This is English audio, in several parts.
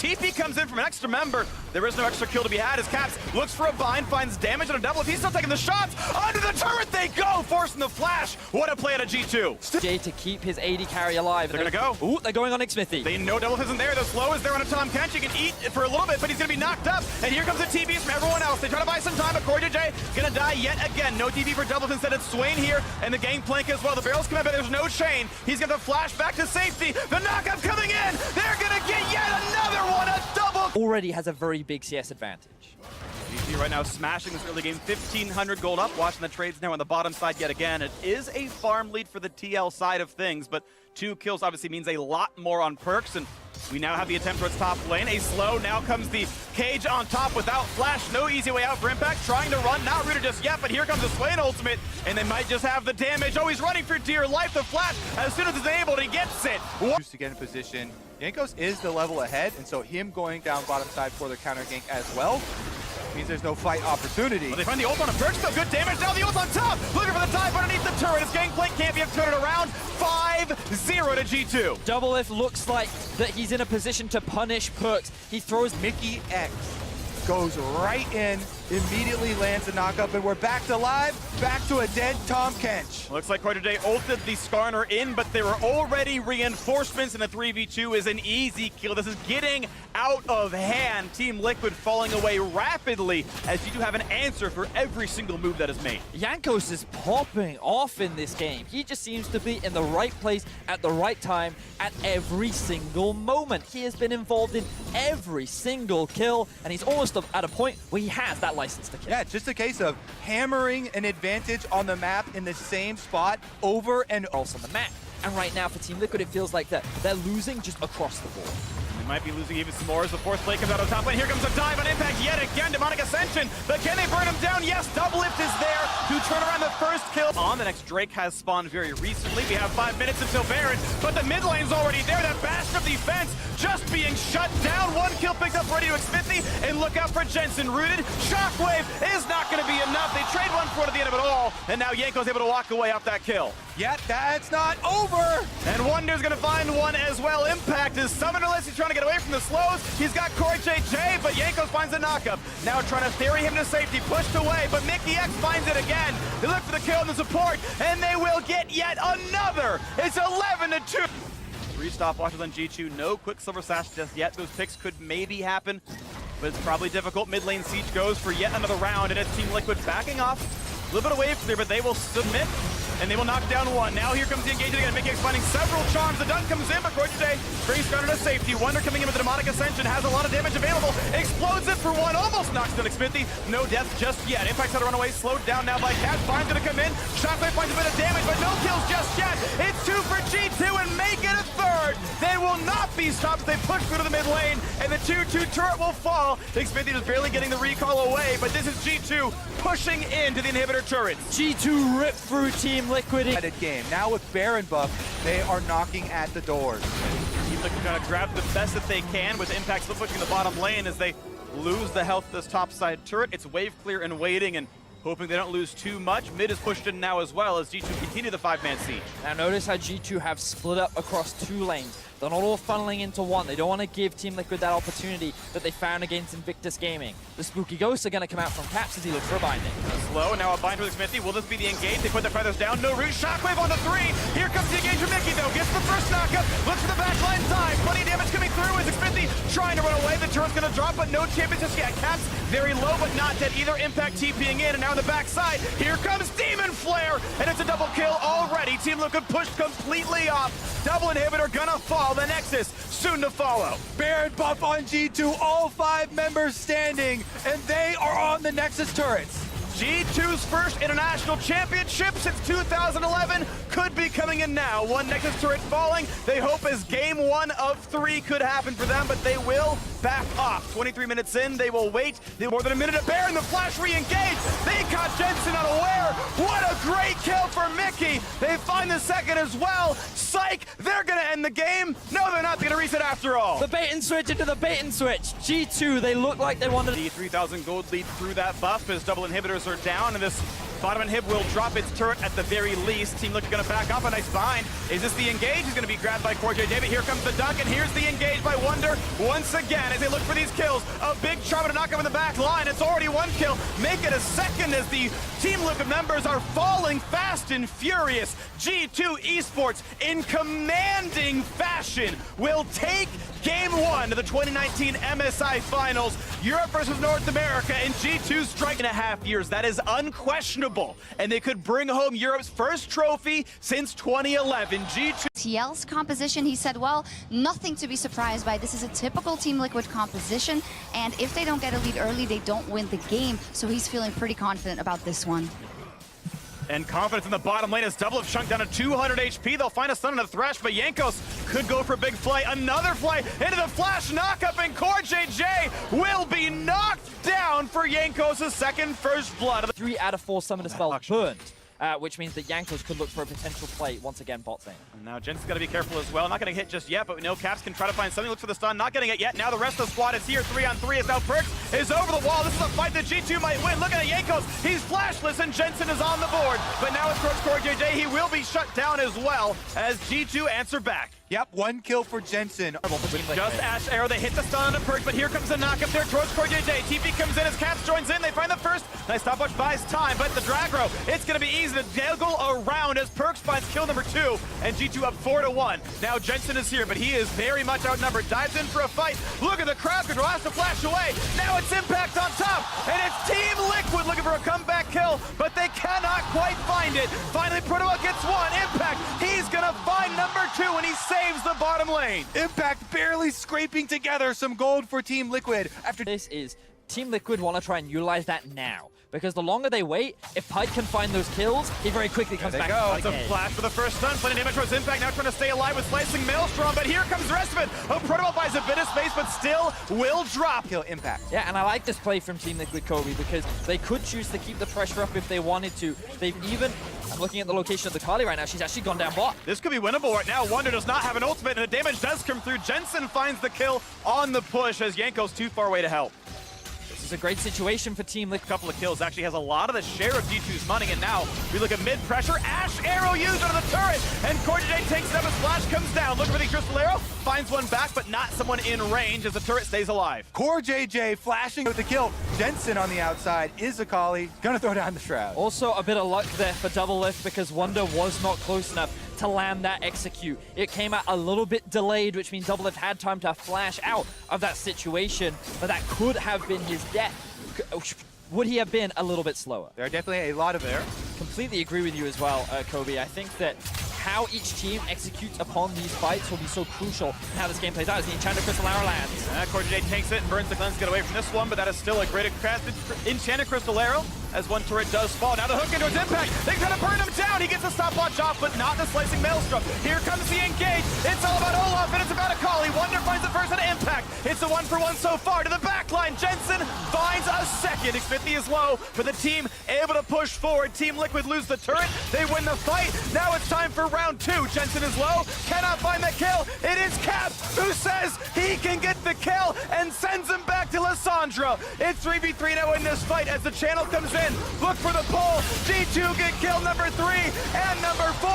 TP comes in from an extra member. There is no extra kill to be had as Caps looks for a bind, finds damage on a double. If he's still taking the shots, under the turret they go, forcing the flash. What a play at a G2. Jay to keep his AD carry alive. They're gonna go. Ooh, they're going on Xmithy. They know Double isn't there. The slow is there on a Tom Kench. He can eat for a little bit, but he's gonna be knocked up. And here comes the TVs from everyone else. They try to buy some time, but Corey J gonna die yet again. No TV for Double. Instead it's Swain here, and the gangplank as well. The barrels come in, but there's no chain. He's gonna flash back to safety. The knockup coming in. They're gonna get yet another one. A double. Already has a very big CS advantage. GG right now smashing this early game, 1,500 gold up, watching the trades now on the bottom side yet again. It is a farm lead for the TL side of things, but 2 kills obviously means a lot more on perks, and we now have the attempt towards top lane. A slow, now comes the cage on top without flash. No easy way out for Impact, trying to run, not rooted just yet, but here comes the Swain ultimate, and they might just have the damage. Oh, he's running for dear life, the flash, as soon as he's able, he gets it. To get in position, Jankos is the level ahead, and so him going down bottom side for the counter gank as well means there's no fight opportunity. Well, they find the ult on a perch, though. Good damage. Now the ult on top. Looking for the dive underneath the turret. His gangplank can't be turned around. 5-0 to G2. Doublelift looks like that he's in a position to punish Perks. He throws Mickey X goes right in, immediately lands the knockup, and we're back to live, back to a dead Tom Kench. Looks like Corey J ulted the Skarner in, but there were already reinforcements, and a 3v2 is an easy kill. This is getting out of hand. Team Liquid falling away rapidly as you do have an answer for every single move that is made. Jankos is popping off in this game. He just seems to be in the right place at the right time at every single moment. He has been involved in every single kill, and he's almost at a point where he has that license to kill. Yeah, it's just a case of hammering an advantage on the map in the same spot over and Also on the map. And right now for Team Liquid, it feels like they're losing just across the board. They might be losing even some more as the fourth play comes out of top lane. Here comes a dive on Impact yet again. Demonic Ascension, but can they burn him down? Yes, Doublelift is there to turn around the first kill. On the next Drake has spawned very recently. We have 5 minutes until Baron, but the mid lane's already there. That bastion of defense just being shut down. 1 kill picked up ready to Xmithy, and look out for Jensen rooted. Shockwave is not going to be enough. They trade 1-4 at the end of it all, and now Yanko's able to walk away off that kill. yet that's not over. And Wonder's gonna find one as well. Impact is summonerless. He's trying to get away from the slows. He's got Corey JJ, but Jankos finds a knockup. Now trying to ferry him to safety, pushed away, but Mickey X finds it again. They look for the kill and the support, and they will get yet another. It's 11-2. 3 stopwatches on G2. No quick silver sash just yet. Those picks could maybe happen, but it's probably difficult. Mid lane siege goes for yet another round, and it's Team Liquid backing off. A little bit away from there, but they will submit, and they will knock down one. Now here comes the engagement again. Mickey X finding several charms. The dunk comes in, but Corey J brings Skarner to safety. Wonder coming in with the Demonic Ascension, has a lot of damage available. Explodes it for one, almost knocks down Xmithy. No death just yet. Impact's had to run away, slowed down now by Cat. Finds it to come in. Shockwave finds a bit of damage, but no kills just yet. It's 2 for G2 and make it a third. They will not be stopped. They push through to the mid lane, and the 2-2 turret will fall. Xmithy just barely getting the recall away, but this is G2 pushing into the inhibitor turret. G2 ripped through Team Liquid. Game. Now with Baron buff, they are knocking at the doors. Team Liquid trying to grab the best that they can with Impact still pushing the bottom lane as they lose the health of this top side turret. It's wave clear and waiting and hoping they don't lose too much. Mid is pushed in now as well as G2 continue the 5-man siege. Now notice how G2 have split up across 2 lanes. They're not all funneling into one. They don't want to give Team Liquid that opportunity that they found against Invictus Gaming. The Spooky Ghosts are going to come out from Caps as he looks for a binding. Slow, now a bind with Xmithy. Will this be the engage? They put the feathers down. No root. Shockwave on the 3. Here comes the engage from Mickey, though. Gets the first knockup. Looks for the backline dive. Plenty of damage coming through as Xmithy trying to run away. The turret's going to drop, but no champions just yet. Caps very low, but not dead either. Impact TPing in, and now on the backside, here comes Demon Flare, and it's a double kill already. Team Liquid pushed completely off. Double inhibitor gonna fall. The Nexus soon to follow. Baron buff on G2, all 5 members standing, and they are on the Nexus turrets. G2's first international championship since 2011 could be coming in now. One Nexus turret falling. They hope as game 1 of 3 could happen for them, but they will back off. 23 minutes in, they will wait. More than a minute to Baron, the flash re-engage. They caught Jensen unaware. What a great kill for Mickey. They find the second as well. Psych, they're gonna end the game. No, they're not. They're gonna reset after all. The bait and switch into the bait and switch. G2, they look like they wanted the 3,000 gold lead through that buff as double inhibitors are down, and this Bottom and Hib will drop its turret at the very least. Team Liquid gonna back up, a nice bind. Is this the engage? He's gonna be grabbed by CoreJJ. Here comes the dunk, and here's the engage by Wunder once again as they look for these kills. A big charm to knock him in the back line. It's already one kill. Make it a second as the Team Liquid members are falling fast and furious. G2 Esports in commanding fashion will take Game 1 of the 2019 MSI Finals. Europe versus North America in G2 strike in a half years. That is unquestionable. And they could bring home Europe's first trophy since 2011. G2 TL's composition, he said, well, nothing to be surprised by. This is a typical Team Liquid composition, and if they don't get a lead early, they don't win the game. So he's feeling pretty confident about this one. And confidence in the bottom lane as Double have chunked down to 200 HP. They'll find a stun and a thrash, but Jankos could go for a big play. Another play into the flash knockup, and CoreJJ will be knocked down for Jankos' second first blood. 3 out of 4 summoner spells burned, which means that Jankos could look for a potential play once again bot lane. And now Jensen's got to be careful as well. Not going to hit just yet, but we know Caps can try to find something. Looks for the stun, not getting it yet. Now the rest of the squad is here. 3-on-3 as now Perks is over the wall. This is a fight that G2 might win. Looking at Jankos, he's flashless, and Jensen is on the board. But now it's CoreJJ. He will be shut down as well as G2 answer back. Yep, one kill for Jensen. Just Ash Arrow, they hit the stun on a Perk, but here comes the knockup there towards CoreJJ. TP comes in as Caps joins in. They find the first. Nice stopwatch buys time, but the drag row, it's going to be easy to juggle around as Perks finds kill number 2, and G2 up 4-1. Now Jensen is here, but he is very much outnumbered. Dives in for a fight. Look at the crowd control, has to flash away. Now it's Impact on top, and it's Team Liquid looking for a comeback kill, but they cannot quite find it. Finally, Protoa gets one. Impact, he's going to find number 2, and he saves the bottom lane. Impact barely scraping together some gold for Team Liquid. After This is Team Liquid want to try and utilize that now, because the longer they wait, if Pike can find those kills, he very quickly comes back. It's a flash for the first stun. Plenty of damage towards Impact. Now trying to stay alive with Slicing Maelstrom, but here comes the rest of it. Oh, Protoa buys a bit of space, but still will drop. kill Impact. Yeah, and I like this play from Team Liquid, Kobe, because they could choose to keep the pressure up if they wanted to. They've even, I'm looking at the location of the Kali right now, she's actually gone down bot. This could be winnable right now. Wunder does not have an ultimate, and the damage does come through. Jensen finds the kill on the push as Yanko's too far away to help. This is a great situation for Team Liquid. Couple of kills, actually has a lot of the share of G2's money, and now we look at mid-pressure. Ash Arrow used under the turret, and CoreJJ takes it up as Flash comes down. Looking for the Crystal Arrow, finds one back, but not someone in range as the turret stays alive. CoreJJ flashing with the kill. Jensen on the outside is a Kali. Gonna throw down the Shroud. Also a bit of luck there for Double Lift because Wunder was not close enough to land that execute. It came out a little bit delayed, which means Double Lift had time to flash out of that situation, but that could have been his death. Would he have been a little bit slower? There are definitely a lot of there. Completely agree with you as well, Kobe. I think that how each team executes upon these fights will be so crucial in how this game plays out as the Enchanted Crystal Arrow lands. CoreJJ takes it and burns the cleanse to get away from this one, but that is still a great Enchanted Crystal Arrow as one turret does fall. Now the hook into his Impact. They try to burn him down. He gets a stopwatch off, but not the Slicing Maelstrom. Here comes the engage. It's all about Olaf, and it's about a Kali. Wunder finds the first and Impact. It's a 1-for-1 so far to the back line. Jensen finds a second. X50 is low, but the team able to push forward. Team Liquid lose the turret. They win the fight. Now it's time for round 2. Jensen is low, cannot find the kill. It is Caps who says he can get the kill and sends him back to Lissandra. It's 3v3 now in this fight as the channel comes in. Look for the pull. G2 get kill number 3 and number 4.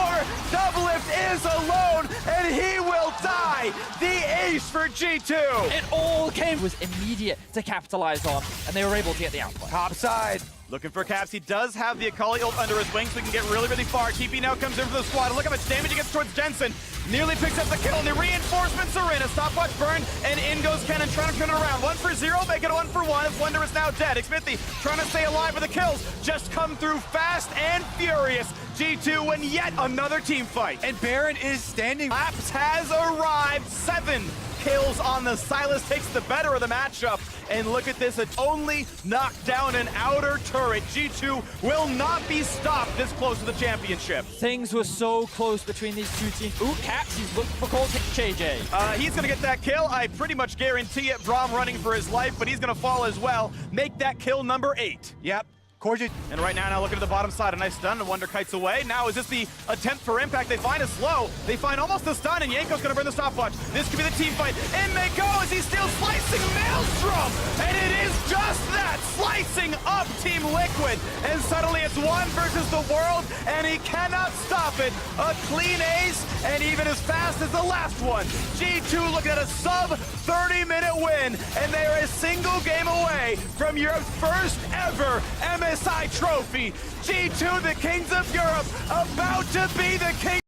Double Lift is alone and he will die. The ace for G2. It all came was immediate to capitalize on, and they were able to get the outplay. Top side. Looking for Caps. He does have the Akali ult under his wing, so he can get really, really far. TP now comes in for the squad. Look how much damage he gets towards Jensen. Nearly picks up the kill, and the reinforcements are in. A stopwatch burn, and in goes Cannon, trying to turn it around. 1-for-0, make it a 1-for-1, as Wunder is now dead. X50 trying to stay alive with the kills. Just come through fast and furious. G2 win yet another team fight. And Baron is standing. Laps has arrived. 7 kills on the Silas, takes the better of the matchup. And look at this, it's only knocked down an outer turret. G2 will not be stopped this close to the championship. Things were so close between these two teams. Ooh, Caps, he's looking for CoreJJ. He's gonna get that kill. I pretty much guarantee it. Braum running for his life, but he's gonna fall as well. Make that kill number 8. Yep. Corgi. And right now looking to the bottom side, a nice stun, and Wonder kites away. Now is this the attempt for impact? They find a slow. They find almost the stun, and Yanko's gonna burn the stopwatch. This could be the team fight. In they go as he's still slicing Maelstrom. And it is just that, slicing up Team Liquid. And suddenly it's one versus the world, and he cannot stop it. A clean ace, and even as fast as the last one. G2 looking at a sub 30-minute win, and they are a single game away from Europe's first ever MSI trophy. G2, the kings of Europe, about to be the king.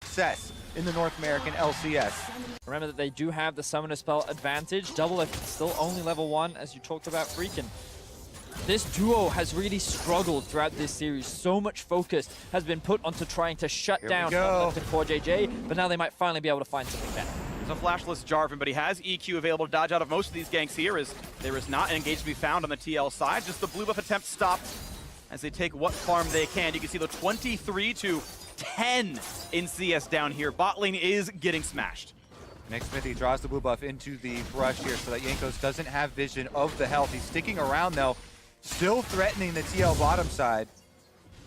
Success in the North American LCS. Remember that they do have the Summoner Spell advantage. Double F still only level 1, as you talked about, Freakin'. This duo has really struggled throughout this series. So much focus has been put onto trying to shut down Core JJ, but now they might finally be able to find something better. There's a flashless Jarvan, but he has EQ available to dodge out of most of these ganks here, as there is not an engage to be found on the TL side. Just the blue buff attempt stopped as they take what farm they can. You can see the 23-10 in CS down here. Bot lane is getting smashed. Nick Smithy draws the blue buff into the brush here so that Jankos doesn't have vision of the health. He's sticking around though, still threatening the TL bottom side.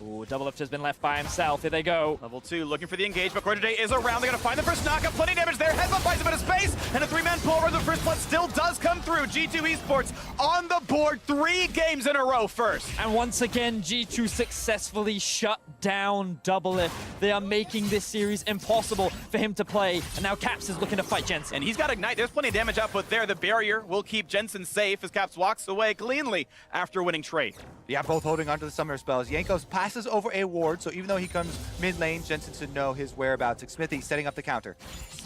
Ooh, Double Lift has been left by himself. Here they go. Level 2 looking for the engage, but Core JJ is around. They're going to find the first knockup. Plenty damage there. Headbutt buys a bit of space, and a 3-man pull where the first blood still does come through. G2 Esports on the board 3 games in a row first. And once again, G2 successfully shut down Double Lift. They are making this series impossible for him to play, and now Caps is looking to fight Jensen. And he's got Ignite. There's plenty of damage output there. The barrier will keep Jensen safe as Caps walks away cleanly after winning trade. Yeah, both holding onto the summoner spells. Jankos passes over a ward, so even though he comes mid lane, Jensen should know his whereabouts. Smithy setting up the counter.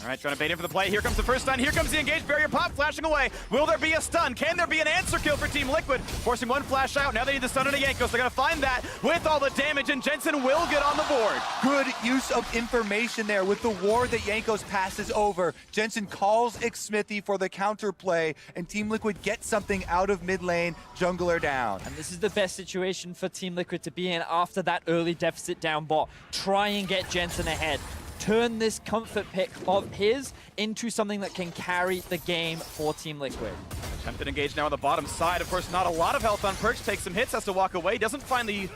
All right, trying to bait in for the play. Here comes the first stun. Here comes the engage. Barrier pop, flashing away. Will there be a stun? Can there be an answer kill for Team Liquid? Forcing one flash out. Now they need the stun into Jankos. They're going to find that with all the damage, and Jensen will get on the board. Good use of information there with the ward that Jankos passes over. Jensen calls Smithy for the counter play, and Team Liquid gets something out of mid lane, jungler down. And this is the best situation for Team Liquid to be in after that early deficit down bot. Try and get Jensen ahead. Turn this comfort pick of his into something that can carry the game for Team Liquid. Attempted engage now on the bottom side. Of course, not a lot of health on Perks. Takes some hits, has to walk away. Doesn't find the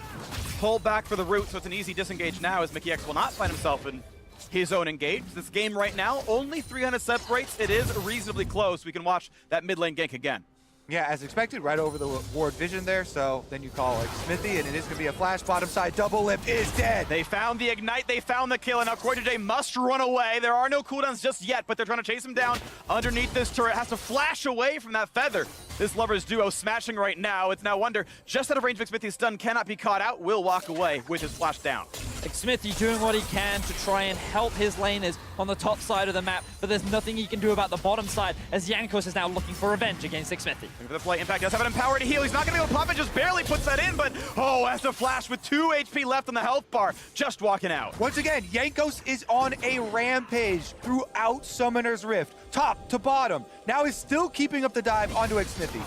pull back for the root, so it's an easy disengage now as Mickey X will not find himself in his own engage. This game right now, only 300 separates. It is reasonably close. We can watch that mid lane gank again. Yeah, as expected, right over the ward vision there, so then you call Smithy, and it is going to be a flash bottom side. Double Lip is dead. They found the Ignite, they found the kill, and now Core JJ must run away. There are no cooldowns just yet, but they're trying to chase him down underneath this turret. Has to flash away from that feather. This Lovers duo smashing right now. It's now Wonder, just out of range of Smithy's stun, cannot be caught out, will walk away with his flash down. Smithy doing what he can to try and help his laners on the top side of the map, but there's nothing he can do about the bottom side as Jankos is now looking for revenge against Smithy. Looking for the play. Impact does have an empower to heal. He's not going to be able to pop it, just barely puts that in, but oh, has to flash with 2 HP left on the health bar, just walking out. Once again, Jankos is on a rampage throughout Summoner's Rift, top to bottom. Now he's still keeping up the dive onto Smithy.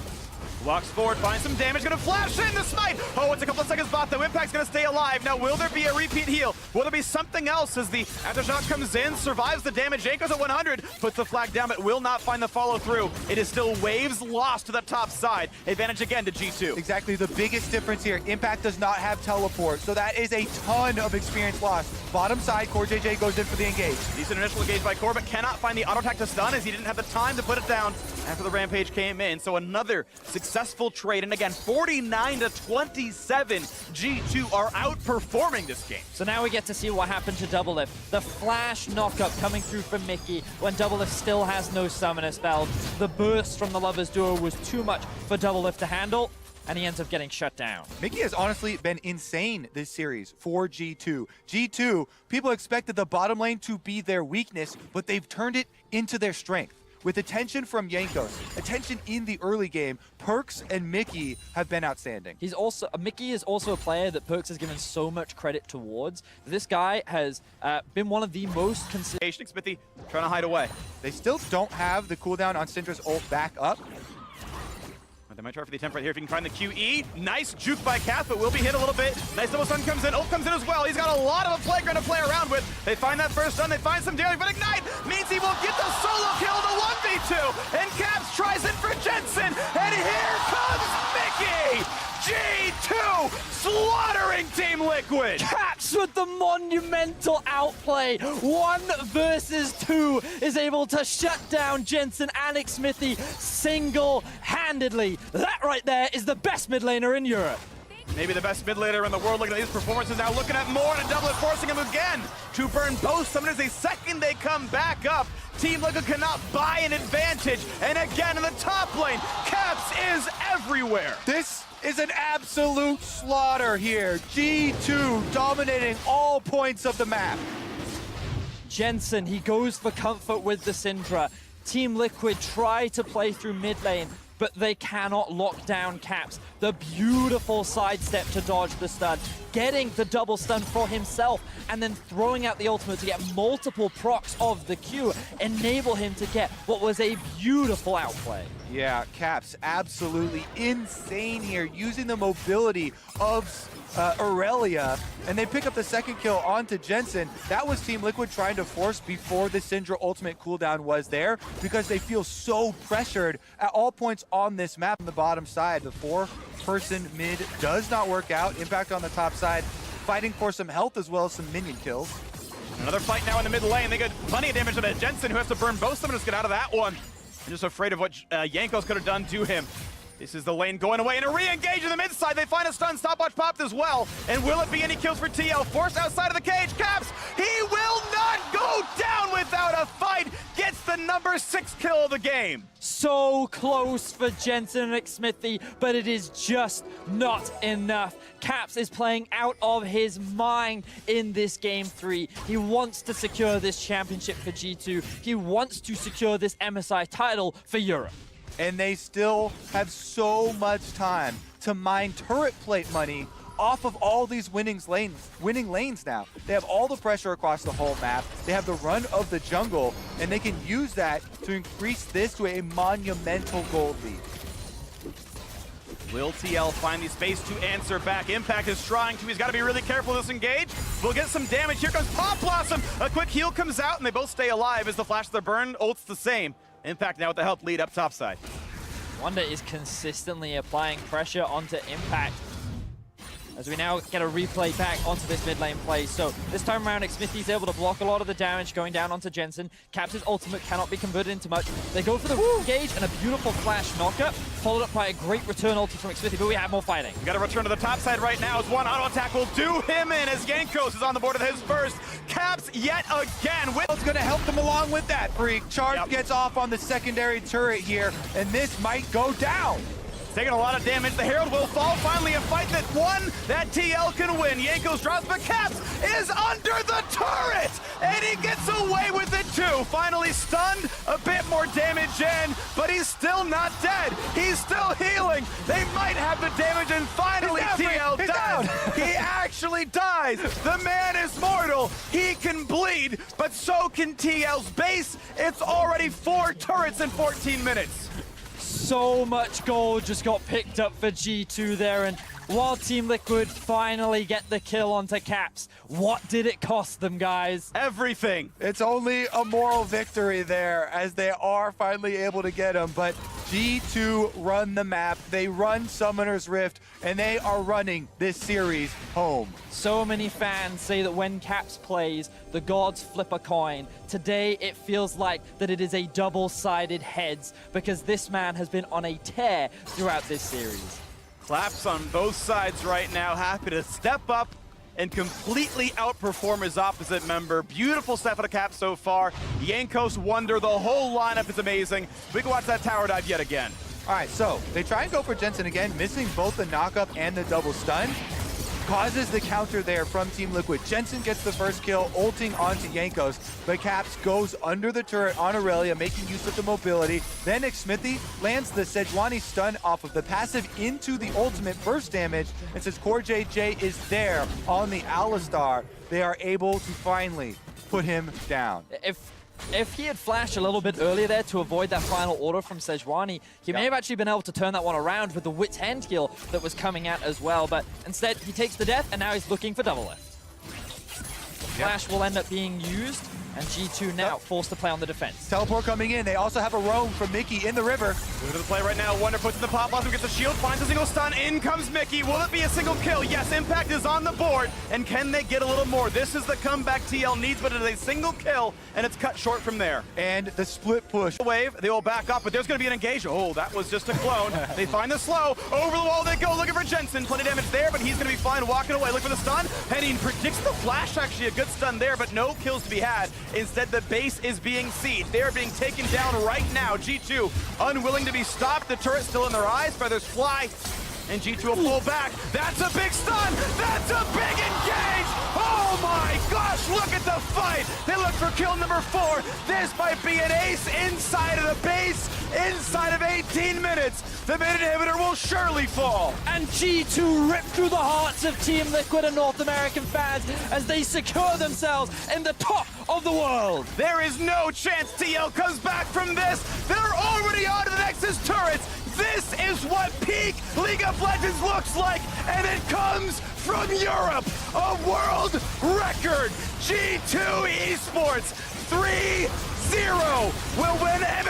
Walks forward, finds some damage, gonna flash in the smite! Oh, it's a couple of seconds bot, though. Impact's gonna stay alive. Now, will there be a repeat heal? Will there be something else as the aftershock comes in, survives the damage? Jankos at 100, puts the flag down, but will not find the follow through. It is still waves lost to the top side. Advantage again to G2. Exactly, the biggest difference here, Impact does not have teleport, so that is a ton of experience lost. Bottom side, Core JJ goes in for the engage. Decent initial engage by Core, but cannot find the auto attack to stun as he didn't have the time to put it down after the rampage came in. So another successful trade, and again, 49-27. G2 are outperforming this game. So now we get to see what happened to Double Lift. The flash knockup coming through from Mickey when Double Lift still has no summoner spells. The burst from the Lovers duo was too much for Double Lift to handle, and he ends up getting shut down. Mickey has honestly been insane this series for G2. G2, people expected the bottom lane to be their weakness, but they've turned it into their strength. With attention from Jankos, attention in the early game, Perks and Mickey have been outstanding. Mickey is also a player that Perks has given so much credit towards. This guy has been one of the most consistent. Smithy trying to hide away. They still don't have the cooldown on Syndra's ult back up. They might try for the attempt right here if you can find the QE. Nice juke by Caps, but will be hit a little bit. Nice double stun comes in. Ult comes in as well. He's got a lot of a playground to play around with. They find that first stun. They find some damage, but Ignite means he will get the solo kill to 1v2. And Caps tries it for Jensen. And here comes Mickey! G2 slaughtering Team Liquid! Caps with the monumental outplay. 1 versus 2 is able to shut down Jensen and Xmithy single-handedly. That right there is the best mid laner in Europe. Maybe the best mid laner in the world. Looking at these performances now, looking at more and a doublet, forcing him again to burn both summoners. A second they come back up, Team Liquid cannot buy an advantage. And again in the top lane, Caps is everywhere. This is an absolute slaughter here. G2 dominating all points of the map. Jensen, he goes for comfort with the Syndra. Team Liquid try to play through mid lane, but they cannot lock down Caps. The beautiful sidestep to dodge the stun, getting the double stun for himself, and then throwing out the ultimate to get multiple procs of the Q, enable him to get what was a beautiful outplay. Yeah, Caps absolutely insane here, using the mobility of Aurelia, and they pick up the second kill onto Jensen. That was Team Liquid trying to force before the Syndra ultimate cooldown was there, because they feel so pressured at all points on this map. On the bottom side, the 4-person mid does not work out. Impact on the top side, fighting for some health as well as some minion kills. Another fight now in the mid lane. They get plenty of damage to that Jensen, who has to burn both summoners to get out of that one. I'm just afraid of what Jankos could have done to him. This is the lane going away, and a re-engage in the mid side. They find a stun, stopwatch popped as well. And will it be any kills for TL? Forced outside of the cage, Caps, he will not go down without a fight. Gets the number 6 kill of the game. So close for Jensen and Xmithy, but it is just not enough. Caps is playing out of his mind in this game 3. He wants to secure this championship for G2. He wants to secure this MSI title for Europe. And they still have so much time to mine turret plate money off of all these winning lanes now. They have all the pressure across the whole map. They have the run of the jungle, and they can use that to increase this to a monumental gold lead. Will TL find the space to answer back? Impact is trying to. He's got to be really careful with this engage. We'll get some damage. Here comes Pop Blossom. A quick heal comes out, and they both stay alive as the flash of their burn. Ult's the same. Impact now with the help lead up top side. Wonder is consistently applying pressure onto Impact, as we now get a replay back onto this mid lane play. So this time around, Xmithy's able to block a lot of the damage going down onto Jensen. Caps' ultimate cannot be converted into much. They go for the engage and a beautiful flash knockup, followed up by a great return ulti from Xmithy, but we have more fighting. We got to return to the top side right now as one auto attack will do him in as Jankos is on the board with his first. Caps yet again. It's going to help them along with that, Freak. Charge gets off on the secondary turret here, and this might go down. Taking a lot of damage. The Herald will fall. Finally, a fight that that TL can win. Jankos drops, but Caps is under the turret, and he gets away with it too. Finally stunned, a bit more damage in, but he's still not dead. He's still healing. They might have the damage, and finally TL dies. He actually dies. The man is mortal. He can bleed, but so can TL's base. It's already 4 turrets in 14 minutes. So much gold just got picked up for G2 there, and while Team Liquid finally get the kill onto Caps, what did it cost them, guys? Everything. It's only a moral victory there, as they are finally able to get him, but G2 run the map, they run Summoner's Rift, and they are running this series home. So many fans say that when Caps plays, the gods flip a coin. Today, it feels like that it is a double-sided heads, because this man has been on a tear throughout this series. Claps on both sides right now, happy to step up and completely outperform his opposite member. Beautiful step out of Cap so far. Jankos Wonder, the whole lineup is amazing. We can watch that tower dive yet again. All right, so they try and go for Jensen again, missing both the knockup and the double stun. Causes the counter there from Team Liquid. Jensen gets the first kill, ulting onto Jankos, but Caps goes under the turret on Aurelia, making use of the mobility. Then Xmithy lands the Sejuani stun off of the passive into the ultimate burst damage, and since Core JJ is there on the Alistar, they are able to finally put him down. If If he had flashed a little bit earlier there to avoid that final order from Sejuani, he may have actually been able to turn that one around with the Wit's Hand kill that was coming out as well. But instead, he takes the death, and now he's looking for double lift. Flash will end up being used, and G2 now forced to play on the defense. Teleport coming in. They also have a roam from Mickey in the river. Moving to the play right now. Wonder puts in the pop blossom, gets a shield, finds a single stun. In comes Mickey. Will it be a single kill? Yes, Impact is on the board. And can they get a little more? This is the comeback TL needs, but it is a single kill, and it's cut short from there. And the split push. Wave, they will back up, but there's going to be an engage. Oh, that was just a clone. They find the slow. Over the wall they go, looking for Jensen. Plenty of damage there, but he's going to be fine walking away. Look for the stun. Henning predicts the flash. Actually a good stun there, but no kills to be had. Instead, the base is being sieged. They are being taken down right now. G2 unwilling to be stopped. The turret still in their eyes. Feathers fly, and G2 will pull back. That's a big stun. That's a big engage. Oh my gosh, look at the fight. They look for kill number 4. This might be an ace inside of the base. Inside of 18 minutes, the mid inhibitor will surely fall. And G2 rip through the hearts of Team Liquid and North American fans as they secure themselves in the top of the world. There is no chance TL comes back from this. They're already on to the Nexus turrets. This is what peak League of Legends looks like, and it comes from Europe. A world record. G2 Esports 3-0 will win MSI.